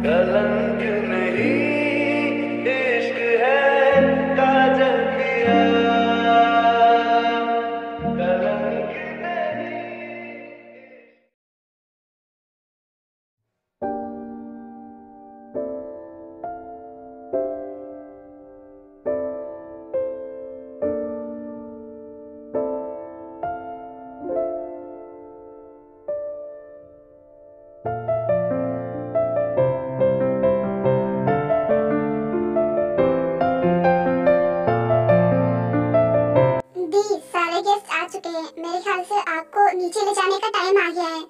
कलंक नहीं इश्क है काजल किया कलंक नहीं। सारे गेस्ट आ चुके हैं। मेरे ख्याल से आपको नीचे ले जाने का टाइम आ गया है।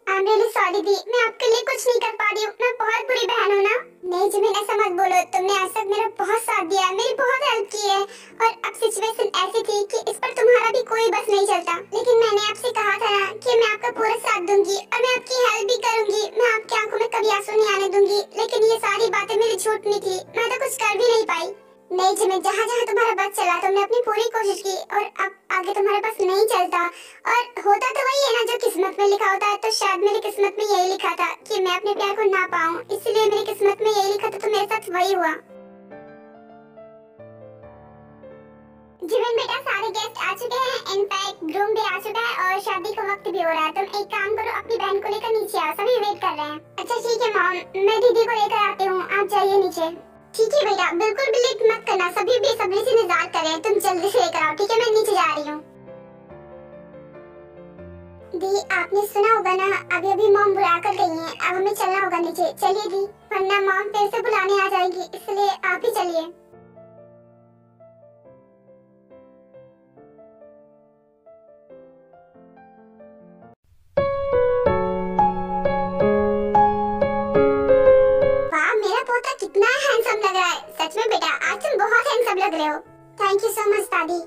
I'm really sorry दी, मैं आपके लिए कुछ नहीं कर पा रही हूँ। मैं बहुत बुरी बहन हूँ ना। नहीं जिमिन, ऐसा मत बोलो। तुमने आज तक मेरा बहुत साथ दिया है, मेरी बहुत हेल्प की है, और अब सिचुएशन ऐसी थी कि इस पर तुम्हारा भी कोई बस नहीं चलता। लेकिन मैंने आपसे कहा था ना कि मैं आपका पूरा साथ दूंगी और मैं आपकी हेल्प भी करूंगी। मैं आपकी आंखों में कभी आंसू नहीं आने दूंगी। लेकिन ये सारी बातें मेरी झूठ नहीं थी। मैं तो कुछ कर भी नहीं पाई। नहीं जिमिन, जहाँ जहाँ तुम्हारा बस चला तुमने अपनी पूरी कोशिश की, और अब आगे तुम्हारा बस नहीं चलता। और होता तो वही है ना जो किस्मत में लिखा होता है। तो शायद मेरी किस्मत में यही लिखा था कि मैं अपने प्यार को ना पाऊं, इसलिए मेरी किस्मत में यही लिखा था, तो मेरे साथ वही हुआ। जिमिन बेटा, सारे गेस्ट आ चुके हैं। इनफैक्ट ग्रूम भी आ चुका है और शादी का वक्त भी हो रहा है। तुम एक काम करो, अपनी बहन को लेकर नीचे आओ, सभी वेट कर रहे हैं। अच्छा ठीक है मॉम, मैं दीदी को लेकर आती हूँ, आप जाइए नीचे। ठीक है बेटा, बिल्कुल भी लेट मत करना, सभी बेसब्री से इंतजार कर रहे हैं। तुम जल्दी से लेकर आओ, ठीक है? मैं नीचे जा रही हूँ। दी, आपने सुना होगा ना, अभी अभी मॉम बुला कर गई हैं। अब हमें चलना होगा नीचे। चलिए दी, वरना मॉम फिर से बुलाने आ जाएगी, इसलिए आप ही चलिए। कितना हैंडसम लग रहा है। सच में बेटा, आज तुम बहुत हैंडसम लग रहे हो। थैंक यू सो मच दादी।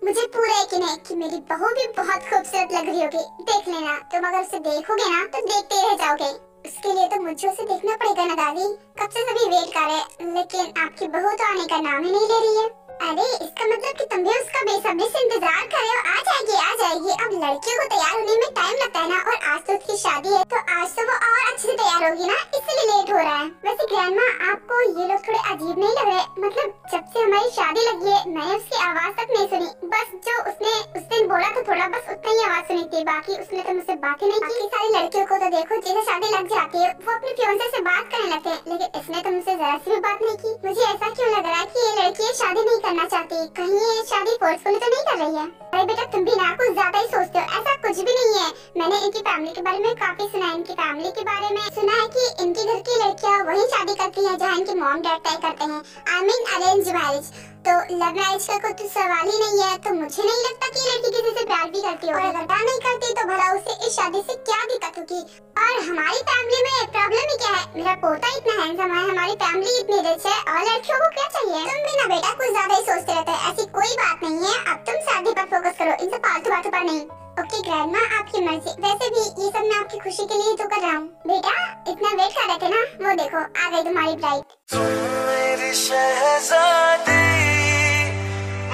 मुझे पूरा यकीन है कि मेरी बहू भी बहुत खूबसूरत लग रही होगी। देख लेना, तुम अगर उसे देखोगे ना तो देखते रह जाओगे। उसके लिए तो मुझे उसे देखना पड़ेगा ना दादी। कब से सभी वेट कर रहे हैं, लेकिन आपकी बहू तो आने का नाम ही नहीं ले रही है। अरे इसका मतलब कि तुम भी उसका बेसब्री से इंतजार कर रहे हो। आ जाएगी आ जाएगी। अब लड़कियों को तैयार होने में टाइम लगता है ना, और आज तो उसकी शादी है, तो आज तो वो और अच्छे से तैयार होगी ना, इसलिए लेट हो रहा है। वैसे ग्रैंडमा, आपको ये लोग थोड़े अजीब नहीं लग रहे? मतलब जब से हमारी शादी लगी है मैंने उसकी आवाज तक नहीं सुनी। बस जो उसने उस दिन बोला था थोड़ा, बस उतना ही आवाज सुनी थी। बाकी उसने तो मुझसे बात ही नहीं की। सारी लड़कियों को तो देखो, जैसे शादी लग जाती है वो अपने फियांसे से बात करने लगते हैं, लेकिन इसने तो मुझसे जरा सी भी बात नहीं की। मुझे ऐसा क्यों लग रहा है कि ये लड़की शादी नहीं करना चाहती? कहीं ये शादी फोर्सफुली तो नहीं कर रही है? अरे बेटा, तुम भी ना कुछ ज्यादा ही सोचते हो। ऐसा कुछ भी नहीं है। मैंने इनकी फैमिली के बारे में काफी सुना है। इनकी फैमिली के बारे में सुना है कि इनके घर की लड़कियां वही शादी करती हैं जहाँ इनके मॉम डैड तय करते हैं। I mean arrange marriage. तो लव मैरिज का कोई तो सवाल ही नहीं है। तो मुझे नहीं लगता कि लड़की किसी से प्यार भी करती हो। और अगर प्यार नहीं करती तो भला उसे इस शादी से क्या दिक्कत होगी? और हमारी फैमिली में प्रॉब्लम ही क्या है? मेरा पोता इतना हैंडसम है, हमारी फैमिली इतनी रिच है, और लड़कियों को क्या चाहिए? तुम भी ना बेटा कुछ ज्यादा ही सोचते रहते हैं। ऐसी कोई बात नहीं है। अब तुम शादी पर फोकस करो, इन सब फालतू बातों पर नहीं। ओके ग्रैंडमा, आपकी मर्जी। वैसे भी ये सब मैं आपकी खुशी के लिए तो कर रहा हूँ। बेटा इतना वेट कर रहे थे ना, वो देखो आ गई तुम्हारी ब्राइड। तुम मेरी शहजादी,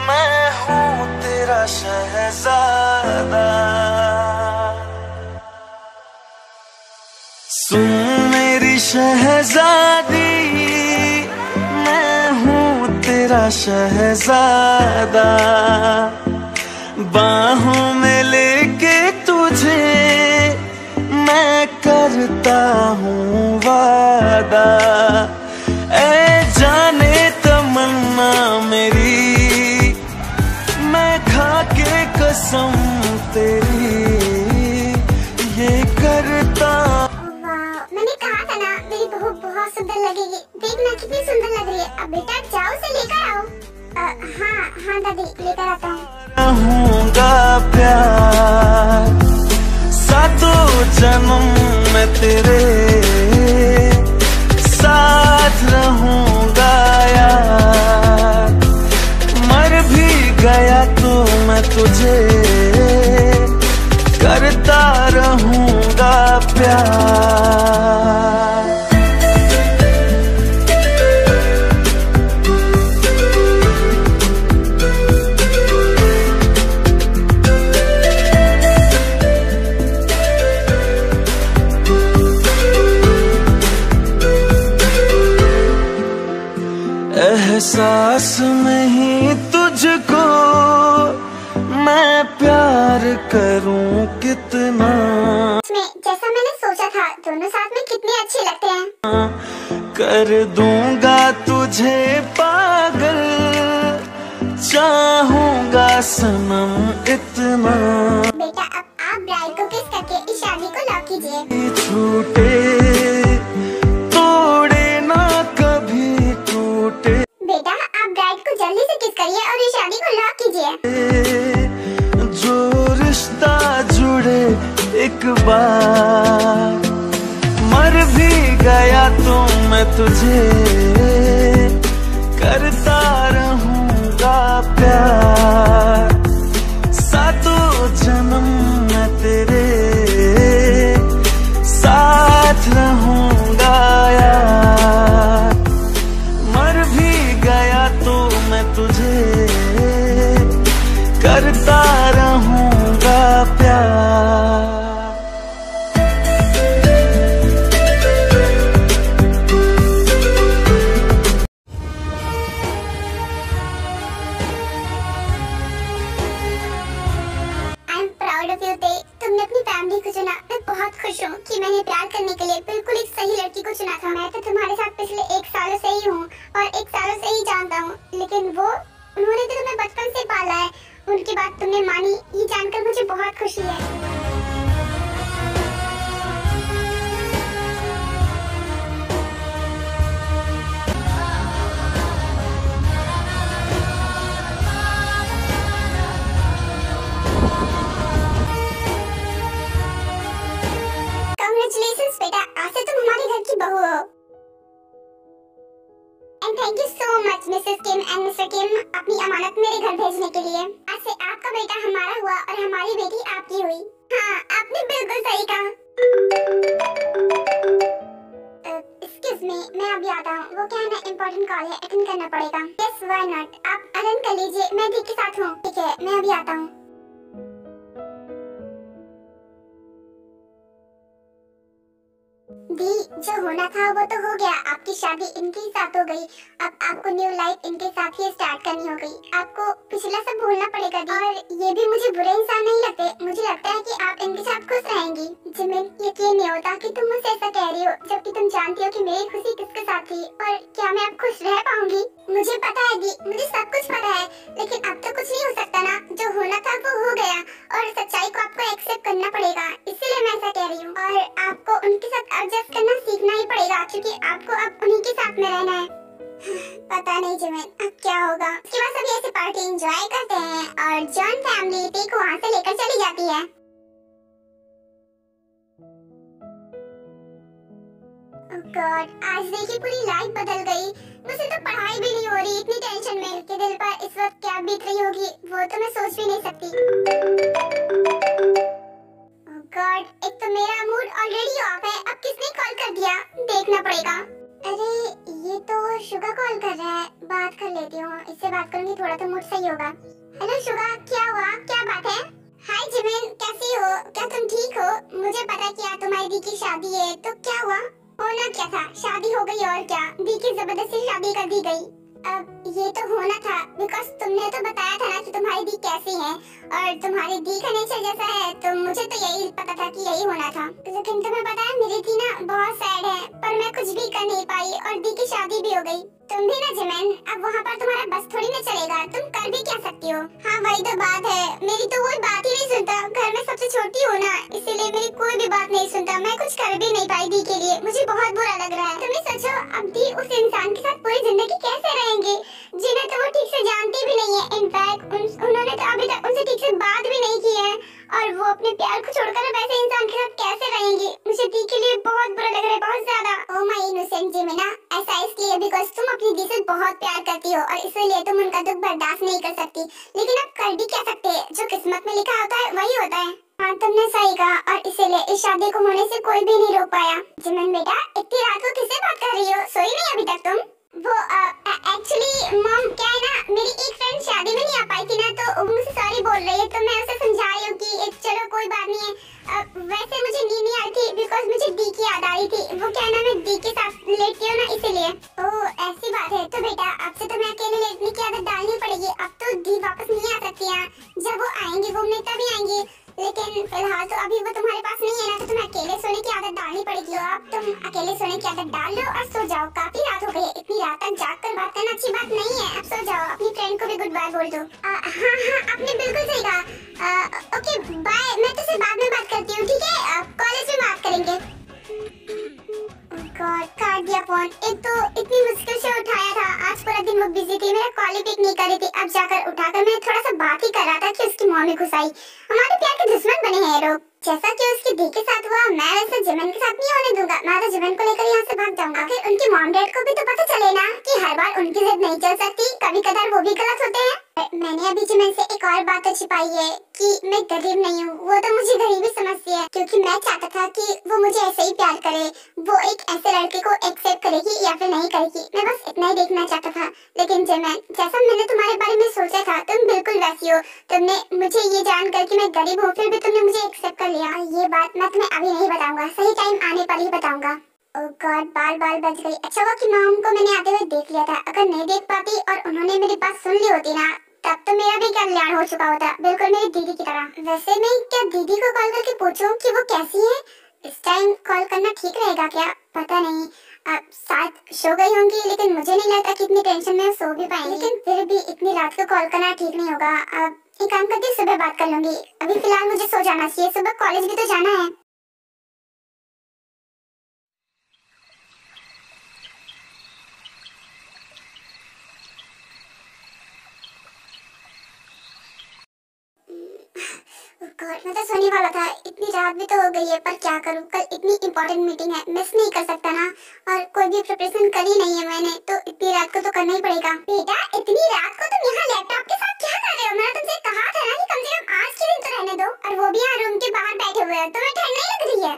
मैं हूँ तेरा शहजादा। सुन मेरी शहजादी, मैं हूँ तेरा शहजादा। बाहों में लेके तुझे मैं करता हूँ वादा। ऐ जाने तमन्ना मेरी, मैं खा के कसम तेरी ये करता। मैंने कहा था ना मेरी बहू बहुत सुंदर लगेगी। देखना कितनी सुंदर लग रही है। अब बेटा जाओ से लेकर आओ। हाँ दादी, लेकर आता हूँ। रहूंगा प्यार सातों जन्म में तेरे साथ रहूंगा यार। मर भी गया तो मैं तुझे करता रहूंगा प्यार। एहसास में ही तुझको मैं प्यार करूं कितना। जैसा मैंने सोचा था, दोनों साथ में कितने अच्छे लगते हैं। कर दूंगा तुझे पागल, चाहूंगा सनम इतना। बेटा अब आप ब्राइड को किस करके इस शादी को लॉक कीजिए। छूटे तोड़े ना कभी टूटे। बेटा आप ब्राइड को जल्दी से किस करिए और इस शादी को लॉक कीजिए। जो रिश्ता जुड़े एक बार, मर भी गया तो मैं तुझे करता रहूंगा प्यार। सातों जन्म मैं तेरे साथ रहूंगा यार। मर भी गया तो मैं तुझे करता रहूंगा प्यार। तुमने अपनी फैमिली को चुना। मैं बहुत खुश हूँ कि मैंने प्यार करने के लिए बिल्कुल एक सही लड़की को चुना था। मैं तो तुम्हारे साथ पिछले 1 सालों से ही हूँ और 1 सालों से ही जानता हूँ, लेकिन उन्होंने तो तुम्हें बचपन से पाला है। उनकी बात तुमने मानी, ये जानकर मुझे बहुत खुशी है। Congratulations बेटा, आज से तुम हमारे घर की बहू हो। And thank you so much Mrs. Kim and Mr. Kim अपनी अमानत मेरे घर भेजने के लिए। आज से आपका बेटा हमारा हुआ और हमारी बेटी आपकी हुई। हाँ, आपने बिल्कुल सही कहा। Excuse me, मैं अभी आता हूँ। वो क्या है ना, इम्पोर्टेंट कॉल है, अटेंड करना पड़ेगा। Yes, why not? आप अटेंड कर लीजिए, मैं दी के साथ हूँ। ठीक है, मैं अभी आता हूँ। दी, जो होना था वो तो हो गया। आपकी शादी इनके साथ हो गई। अब आपको न्यू लाइफ इनके साथ ही स्टार्ट करनी हो गई। आपको पिछला सब भूलना पड़ेगा दी। और ये भी मुझे बुरे इंसान नहीं लगते। मुझे लगता है कि आप इनके साथ खुश रहेंगी। जिमिन, यकीन नहीं होता कि तुम मुझसे ऐसा कह रही हो, जबकि तुम जानती हो कि मेरी खुशी किसके साथ थी और क्या मैं अब खुश रह पाऊंगी। मुझे पता है दी, मुझे सब कुछ पता है, लेकिन अब तो कुछ नहीं हो सकता ना। जो होना था वो हो गया और सच्चाई को आपको एक्सेप्ट करना पड़ेगा। इसलिए मैं ऐसा कह रही हूँ। और आपको उनके साथ एडजस्ट करना सीखना ही पड़ेगा, क्योंकि आपको अब उन्हीं के साथ में रहना है। पता नहीं जिमिन अब क्या होगा। उसके बाद सभी ऐसे पार्टी एंजॉय करते हैं और जॉन फैमिली टी को वहाँ से लेकर चली जाती है। Oh God, आज देखिए पूरी लाइफ बदल गई। मुझे तो पढ़ाई भी नहीं हो रही, इतनी टेंशन में कि दिल पर इस वक्त क्या बीत रही होगी वो तो मैं सोच भी नहीं सकती। Oh God, एक तो मेरा मूड ऑलरेडी ऑफ है, अब किसने कॉल कर दिया, देखना पड़ेगा। अरे ये तो शुगा कॉल कर रहा है, बात कर लेती हूँ। इससे बात करूंगी थोड़ा तो मूड सही होगा। हेलो शुगा, क्या हुआ, क्या बात है? हाय जिमिन, कैसी हो? क्या तुम ठीक हो? मुझे पता क्या तुम्हारी दी की शादी है, तो क्या हुआ? होना क्या था, शादी हो गई और क्या। दी की जबरदस्ती शादी कर दी गई। अब ये तो होना था, बिकॉज तुमने तो बताया था ना कि तुम्हारी दी कैसी है और तुम्हारी दी का नेचर जैसा है, तो मुझे तो यही पता था कि यही होना था। लेकिन तुम्हें पता है मेरी दी ना बहुत सैड है, पर मैं कुछ भी कर नहीं पाई और दी की शादी भी हो गई। तुम भी ना जिमिन, अब वहाँ पर तुम्हारा बस थोड़ी ना चलेगा, तुम कर भी क्या सकती हो। हाँ वही तो बात है, मेरी तो कोई बात ही नहीं सुनता। घर में सबसे छोटी हो ना, इसीलिए मेरी कोई भी बात नहीं सुनता। मैं कुछ कर भी नहीं पाई दी के लिए, मुझे बहुत बुरा लग रहा है। तुमने सोचो अब दी उस इंसान के साथ पूरी जिंदगी कैसे रहेंगे जिन्हें तो वो ठीक से जानती भी नहीं है। इनफैक्ट उन्होंने तो अभी तक उनसे ठीक से बात भी नहीं की है और वो अपने प्यार को छोड़कर वैसे इंसान के साथ कैसे रहेंगी। मुझे दी के लिए बहुत बुरा लग रहा है, बहुत ज्यादा। ओह माय इनोसेंट जिमिना, ऐसा इसलिए बिकॉज तुम अपनी दी से बहुत प्यार करती हो और इसीलिए तुम उनका दुख बर्दाश्त नहीं कर सकती। लेकिन अब कर भी क्या सकते हैं, जो किस्मत में लिखा होता है वही होता है। हाँ तुमने सही कहा और इसीलिए इस शादी को होने से कोई भी नहीं रोक पाया। जिमिन बेटा, इतनी रात को किससे बात कर रही हो, सोई नहीं अभी तक तुम? वो एक्चुअली मॉम क्या है ना, मेरी एक फ्रेंड शादी में नहीं आ पाई थी ना, तो वो मुझसे सॉरी बोल रही है, तो मैं उसे समझा रही हूँ कि चलो कोई बात नहीं है। वैसे मुझे नींद नहीं आ रही थी बिकॉज मुझे दी की याद आ रही थी। वो क्या है ना, मैं दी के साथ लेटती हूँ ना, इसीलिए। ओह ऐसी बात है, तो बेटा आपसे तो मैं अब तुम अकेले सोने की आदत डाल लो और सो जाओ। काफी रात हो गई है, इतनी रात तक जाग कर बात करना अच्छी बात नहीं है। अब सो जाओ, अपनी फ्रेंड को भी गुड बाय बोल दो। हाँ हाँ, आपने बिल्कुल सही कहा। ओके बाय, मैं तुझसे बाद में बात करती हूँ, ठीक है? कॉलेज में बात करेंगे। गॉड, काट दिया फोन। एक तो इतनी मुश्किल से उठाया था, आज पूरा दिन वो बिजी थी, मेरा कॉल ही पिक नहीं कर रही थी। अब जाकर उठाकर मैं थोड़ा सा बात ही कर रहा था कि उसकी मॉम घुस आई। हमारे प्यार के दुश्मन बने हैं लोग। जैसा कि उसकी दी के साथ हुआ, मैं वैसे जिमन के साथ नहीं होने दूंगा। मैं तो जिमन को लेकर यहाँ से भाग जाऊंगा। आखिर उनकी मॉम डैड को भी तो पता चले ना कि हर बार उनकी जिद नहीं चल सकती, कभी कदार वो भी गलत होते हैं। मैंने अभी जिमन से एक और बात तो छिपाई है कि मैं गरीब नहीं हूँ। वो तो मुझे गरीबी समझती है, क्योंकि मैं चाहता था कि वो मुझे ऐसे ही प्यार करे, वो एक ऐसे लड़के को एक्सेप्ट करेगी या फिर नहीं करेगी। मैं बस इतना ही देखना चाहता था। लेकिन जिमन, जैसा मैंने तुम्हारे बारे में सोचा था, तुम बिल्कुल वैसी हो। तुमने मुझे ये जानकर कि मैं गरीब हूँ, फिर भी तुमने मुझे एक्सेप्ट कर लिया। ये बात मैं तुम्हें अभी नहीं बताऊंगा, सही टाइम आने पर ही बताऊंगा। ओह गॉड, बाल बाल बच गई। अच्छा हुआ कि मॉम को मैंने आते हुए देख लिया था। अगर नहीं देख पाती और उन्होंने मेरी बात सुन ली होती ना, तब तो मेरा भी कल्याण हो चुका होता, बिल्कुल मेरी दीदी की तरह। वैसे मैं क्या दीदी को कॉल करके पूछूं कि वो कैसी है? इस टाइम कॉल करना ठीक रहेगा क्या? पता नहीं, अब शायद सो गई होंगी, लेकिन मुझे नहीं लगता कि इतनी टेंशन में सो भी पाएंगी। लेकिन फिर भी इतनी रात को कॉल करना ठीक नहीं होगा। अब एक काम करती हूँ, सुबह बात कर लूंगी। अभी फिलहाल मुझे सो जाना चाहिए, सुबह कॉलेज भी तो जाना है। गॉड, मैं तो सोने वाला था। इतनी रात भी तो हो गई है, पर क्या करूं? कल इतनी इंपॉर्टेंट मीटिंग है, मिस नहीं कर सकता ना। और कोई भी प्रिपरेशन करी नहीं है मैंने, तो इतनी रात को तो करना ही पड़ेगा। बेटा, इतनी रात को तुम यहाँ लैपटॉप के साथ क्या कर रहे हो? मैंने तुमसे कहा था ना कि कम से कम आज के दिन तो रहने दो, और वो भी यहाँ रूम के बाहर बैठे हुए हैं। तुम्हें ठंड नहीं लग रही है?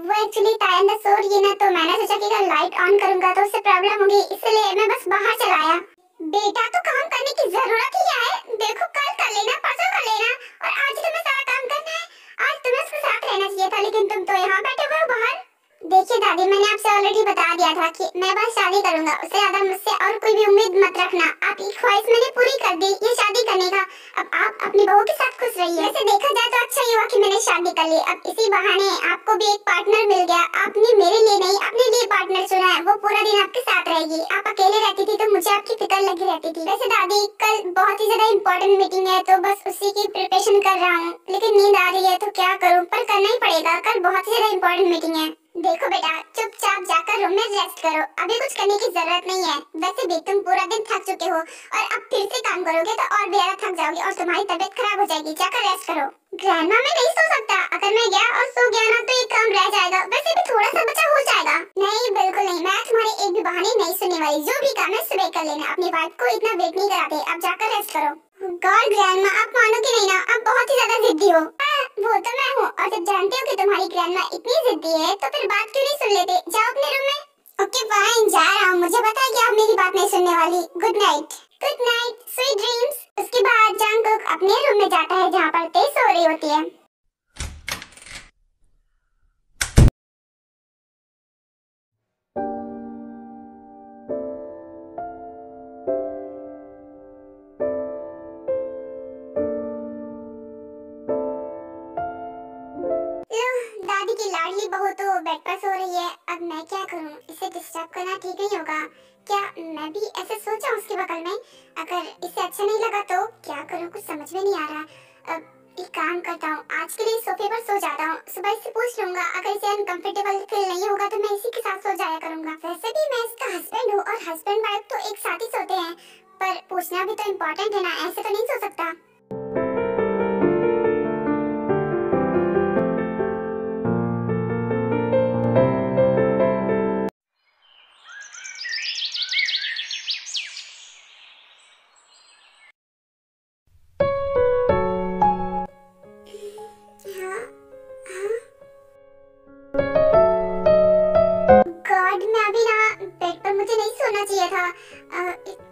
वो एक्चुअली तायंदा सो रही है ना, तो मैंने सोचा कि अगर लाइट ऑन करूंगा तो उससे प्रॉब्लम होगी, इसलिए मैं बस बाहर चला आया। बेटा, तो काम करने की जरूरत ही क्या है? देखो, कल कर लेना, परसों कर लेना, और आज तुम्हें सारा काम करना है। आज तुम्हें उसके साथ रहना चाहिए था, लेकिन तुम तो यहाँ बैठे हुए हो बाहर। देखिए दादी, मैंने आपसे ऑलरेडी बता दिया था कि मैं बस शादी करूंगा, उससे ज्यादा मुझसे और कोई भी उम्मीद मत रखना। आपकी ख्वाहिश मैंने पूरी कर दी, ये शादी करने का। अब आप अपनी बहू के साथ खुश रहिए। वैसे देखा जाए तो अच्छा ही हुआ कि मैंने शादी कर ली। अब इसी बहाने आपको भी एक पार्टनर मिल गया। आपने मेरे लिए नहीं, अपने लिए पार्टनर चुना है, वो पूरा दिन आपके साथ रहेगी। आप अकेले रहती थी तो मुझे आपकी फिक्र लगी रहती थी। वैसे दादी, कल बहुत ही ज्यादा इम्पोर्टेंट मीटिंग है, तो बस उसी की प्रिपरेशन कर रहा हूँ। लेकिन नींद आ रही है तो क्या करूँ, पर करना ही पड़ेगा, कल बहुत ही ज्यादा इम्पोर्टेंट मीटिंग है। देखो बेटा, चुपचाप जाकर रूम में रेस्ट करो, अभी कुछ करने की जरूरत नहीं है। वैसे भी तुम पूरा दिन थक चुके हो, और अब फिर से काम करोगे तो और भी ज्यादा थक जाओगे और तुम्हारी तबीयत खराब हो जाएगी। जाकर रेस्ट करो। ग्रैंडमा, मैं नहीं सो सकता। अगर मैं गया और सो गया ना, तो एक काम रह जाएगा। वैसे भी थोड़ा सा बचा हो जाएगा। नहीं, बिल्कुल नहीं, मैं तुम्हारे एक भी बहाने नहीं सुनने वाली। जो भी काम है सुबह कर लेना, अपनी वाइफ को इतना वेट नहीं कराते। अब जाकर रेस्ट करो। गॉड ग्रैंडमा, आप मानोगे नहीं ना, आप बहुत ही ज्यादा जिद्दी हो। वो तो मैं हूँ, और जब जानते हो कि तुम्हारी ग्रैंडमा इतनी जिद्दी है, तो फिर बात क्यों नहीं सुन लेते? जाओ अपने रूम में। ओके फाइन, जा रहा हूँ। मुझे पता है कि आप मेरी बात नहीं सुनने वाली। Good night. Good night, sweet dreams. उसके बाद जंगकुक अपने रूम में जाता है, जहाँ पर ते सो रही होती है। दादी की लाडली बहू तो बेड पर सो रही है। अब मैं क्या करूं? इसे डिस्टर्ब करना ठीक नहीं होगा। क्या मैं भी ऐसे सो जाऊं उसके बगल में? अगर इसे अच्छा नहीं लगा तो क्या करूं, कुछ समझ में नहीं आ रहा। अब एक काम करता हूं, आज के लिए सोफे पर सो जाता हूं। सुबह इससे पूछ लूंगा, अगर इसे अनकंफर्टेबल फील नहीं होगा तो मैं इसी के साथ सो जाया करूंगा। वैसे भी मैं इसका हस्बैंड हूँ, और हस्बैंड वाइफ तो एक साथ ही सोते हैं, पर पूछना भी तो इम्पोर्टेंट है ना, ऐसे तो नहीं सो सकता। गॉड, मैं अभी ना बेड पर, मुझे नहीं सोना चाहिए था।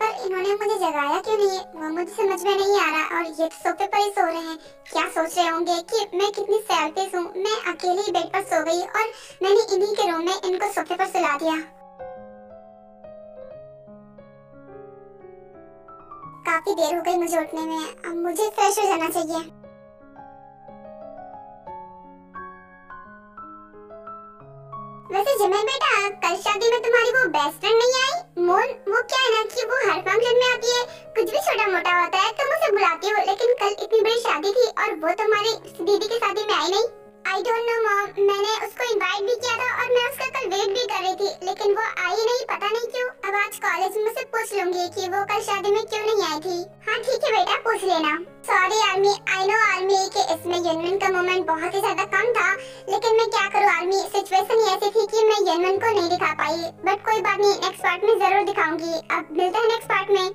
पर इन्होंने मुझे जगाया क्यों नहीं, वो मुझे समझ में नहीं आ रहा। और ये तो सोफे पर ही सो रहे हैं। क्या सोच रहे होंगे कि मैं कितनी सेल्फिश हूँ। मैं अकेले ही बेड पर सो गई, और मैंने इन्हीं के रूम में इनको सोफे पर सुला दिया। काफी देर हो गई मुझे उठने में, अब मुझे फ्रेश हो जाना चाहिए। वैसे जमील बेटा, कल शादी में तुम्हारी वो बेस्ट फ्रेंड नहीं आई मोन? वो क्या है ना कि वो हर फंक्शन में आती है, कुछ भी छोटा मोटा होता है तुम उसे बुलाती हो, लेकिन कल इतनी बड़ी शादी थी और वो तुम्हारी दीदी की शादी में आई नहीं। आई डोंट नो मॉम, मैंने उसको इनवाइट भी किया था और मैं उसका कल वेट भी कर रही थी, लेकिन वो आई नहीं, पता नहीं क्यों। अब आज कॉलेज में से पूछ लूंगी कि वो कल शादी में क्यों नहीं आई थी। हाँ ठीक है बेटा, पूछ लेना। Sorry army, I know army कि इसमें यूनमिन का मोमेंट बहुत ही ज्यादा कम था, लेकिन मैं क्या करूँ आर्मी, सिचुएशन ही ऐसी थी कि मैं यूनमिन को नहीं दिखा पाई। बट कोई बात नहीं, नेक्स्ट पार्ट में जरूर दिखाऊंगी। अब मिलते हैं नेक्स्ट पार्ट में।